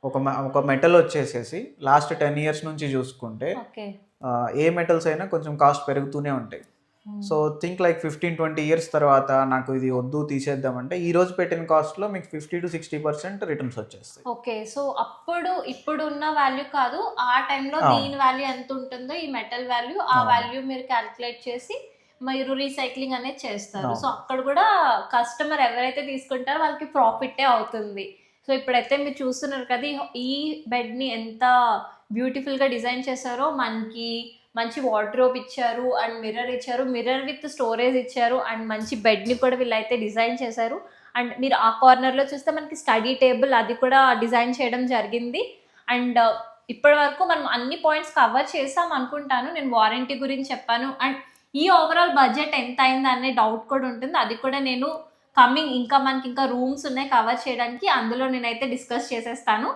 ఒక మెటల్ వచ్చేసేసి last 10 years నుంచి చూసుకుంటే ఓకే. ఏ మెటల్స్ అయినా కొంచెం కాస్ట్ పెరుగుతూనే ఉంటాయి. సో థింక్ లైక్ 15-20 ఇయర్స్ తర్వాత నాకు ఇది వద్దు తీసేద్దామంటే ఈ రోజు పెట్టిన కాస్ట్లో మీకు 50-60% రిటర్న్స్ వచ్చేస్తాయి. ఓకే. సో అప్పుడు ఇప్పుడున్న వాల్యూ కాదు, ఆ టైంలో దీని వాల్యూ ఎంత ఉంటుందో ఈ మెటల్ వాల్యూ, ఆ వాల్యూ మీరు క్యాలిక్యులేట్ చేసి మీరు రీసైక్లింగ్ అనేది చేస్తారు. సో అక్కడ కూడా కస్టమర్ ఎవరైతే తీసుకుంటారో వాళ్ళకి ప్రాఫిటే అవుతుంది. సో ఇప్పుడైతే మీరు చూస్తున్నారు కదా, ఈ బెడ్ని ఎంత బ్యూటిఫుల్గా డిజైన్ చేశారో. మనకి మంచి వార్డ్రోబ్ ఇచ్చారు అండ్ మిర్రర్ ఇచ్చారు, మిర్రర్ విత్ స్టోరేజ్ ఇచ్చారు అండ్ మంచి బెడ్ని కూడా వీళ్ళైతే డిజైన్ చేశారు. అండ్ మీరు ఆ కార్నర్లో చూస్తే మనకి స్టడీ టేబుల్ అది కూడా డిజైన్ చేయడం జరిగింది. అండ్ ఇప్పటి వరకు మనం అన్ని పాయింట్స్ కవర్ చేసాం అనుకుంటాను. నేను వారంటీ గురించి చెప్పాను అండ్ ఈ ఓవరాల్ బడ్జెట్ ఎంత అయింది అనే డౌట్ కూడా ఉంటుంది. అది కూడా నేను కమింగ్ ఇంకా మనకి ఇంకా రూమ్స్ ఉన్నాయి కవర్ చేయడానికి, అందులో నేనైతే డిస్కస్ చేసేస్తాను.